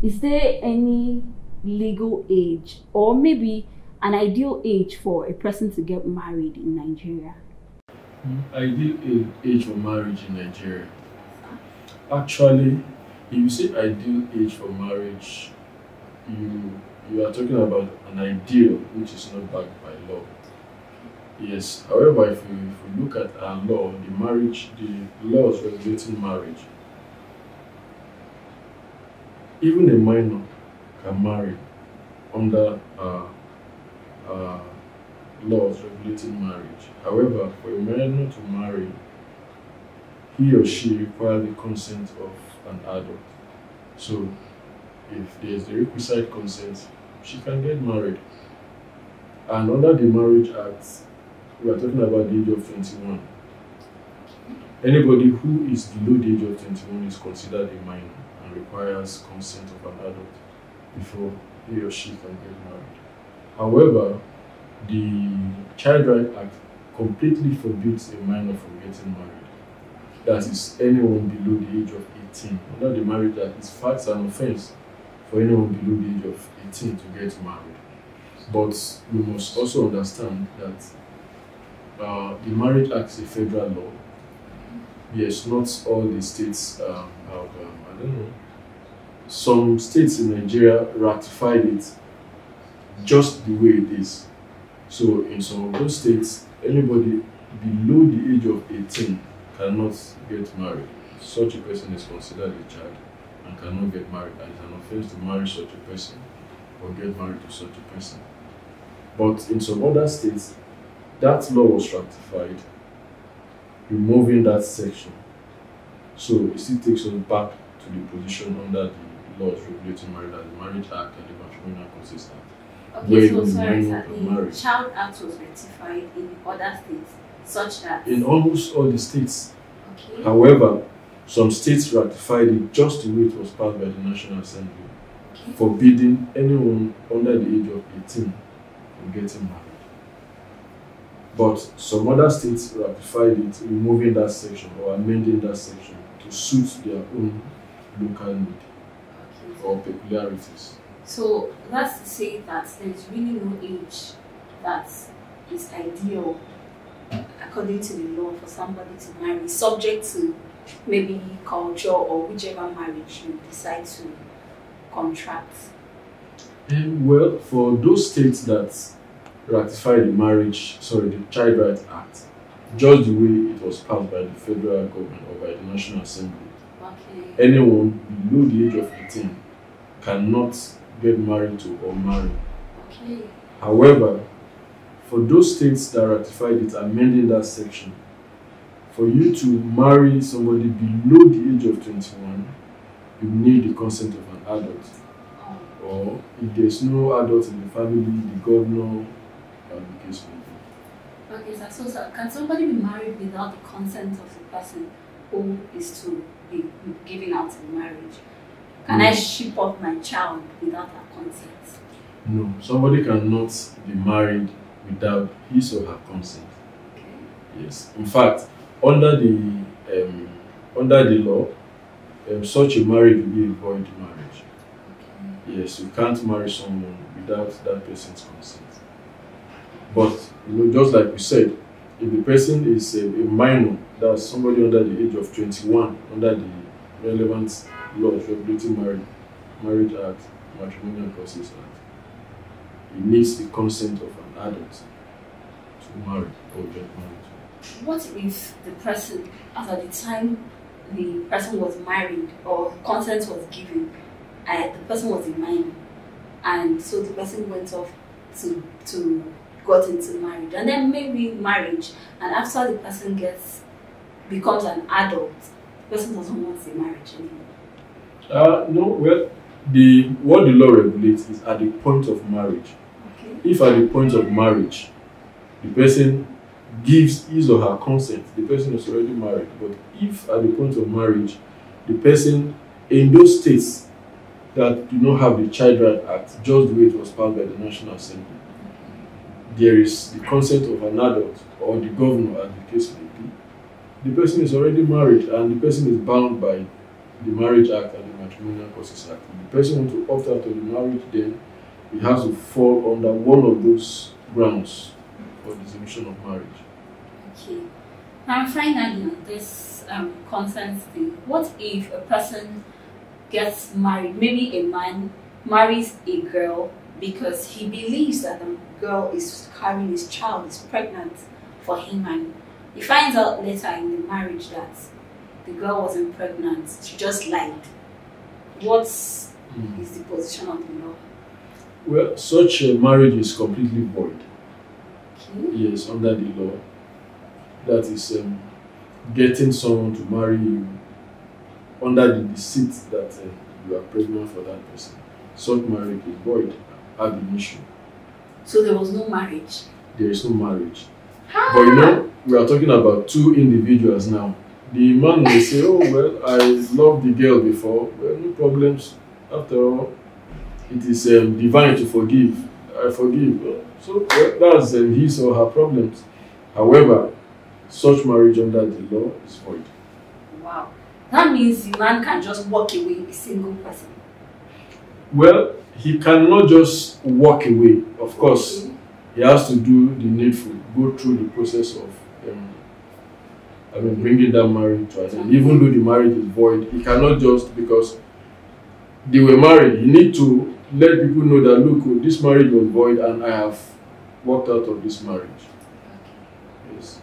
is there any legal age or maybe an ideal age for a person to get married in Nigeria? Ideal age for marriage in Nigeria. Actually, if you say ideal age for marriage, you are talking about an ideal which is not backed by law. Yes. However, if we look at our law, the laws regulating marriage, even a minor can marry under laws regulating marriage. However, for a minor to marry, he or she requires the consent of an adult. So, if there is the requisite consent, she can get married. And under the Marriage Act, we are talking about the age of 21. Anybody who is below the age of 21 is considered a minor and requires consent of an adult before he or she can get married. However, the Child Right Act completely forbids a minor from getting married. That is, anyone below the age of 18. Under the Marriage Act, it's facts an offense for anyone below the age of 18 to get married. But we must also understand that the Marriage Act is a federal law. Yes, not all the states have, I don't know. Some states in Nigeria ratified it just the way it is. So in some of those states, anybody below the age of 18 cannot get married. Such a person is considered a child and cannot get married, and it's an offense to marry such a person or get married to such a person. But in some other states, that law was ratified, removing that section. So it still takes us back to the position under the laws regulating marriage, as the Marriage Act and the Matrimonial Causes Act. Okay, so sorry, sir, the Child Act was ratified in other states, such that in almost all the states. Okay. However, some states ratified it just the way it was passed by the National Assembly, Okay. forbidding anyone under the age of 18 from getting married. But some other states ratified it, removing that section or amending that section to suit their own local need Okay. or peculiarities. So that's to say that there's really no age that is ideal according to the law for somebody to marry, subject to maybe culture or whichever marriage you decide to contract. Well, for those states that ratified the Child Right Act, just the way it was passed by the federal government or by the National Assembly, Okay. anyone below the age of 18 cannot get married to or marry. Okay. However, for those states that ratified it, amending that section, for you to marry somebody below the age of 21, you need the consent of an adult. Oh. Or if there's no adult in the family, the governor, and the case may be. Okay, so can somebody be married without the consent of the person who is to be given out in marriage? Can I ship off my child without her consent? No, somebody cannot be married without his or her consent. Okay. Yes. In fact, under the law, such a marriage will be a void marriage. Okay. Yes, you can't marry someone without that person's consent. But just like we said, if the person is a minor, that's somebody under the age of 21, under the relevant laws regulating Marriage Act, Matrimonial Causes Act, he needs the consent of an adult to marry or get married. What if the person, as at the time the person was married or consent was given, the person was a minor, and so the person went off to got into marriage, and then maybe marriage, and after the person becomes an adult, the person doesn't want the marriage anymore? No, well, what the law regulates is at the point of marriage. Okay. If at the point of marriage, the person gives his or her consent, the person is already married. But if at the point of marriage, the person in those states that do not have the Child Right Act, just the way it was passed by the National Assembly, there is the consent of an adult or the governor, as the case may be, the person is already married and the person is bound by the Marriage Act and the Matrimonial Causes Act. If the person wants to opt out of the marriage, then it has to fall under one of those grounds for dissolution of marriage. Okay. Now, finally, this consent thing. What if a person gets married? Maybe a man marries a girl because he believes that the girl is carrying his child, is pregnant for him, and he finds out later in the marriage that the girl wasn't pregnant, she just lied. What is the position of the law? Well, such a marriage is completely void. Okay. Yes, under the law. That is getting someone to marry you under the deceit that you are pregnant for that person. Such marriage is void ab initio. So there was no marriage? There is no marriage. But you know, we are talking about two individuals now. The man may say, oh, well, I loved the girl before. Well, no problems. After all, it is divine to forgive. I forgive. So well, that's his or her problems. However, such marriage under the law is void. Wow. That means the man can just walk away a single person. Well, he cannot just walk away. Of course, he has to do the needful, go through the process of bringing that marriage to an end. Even though the marriage is void, he cannot just, because they were married, he need to let people know that, look, this marriage was void and I have walked out of this marriage. Okay. Yes.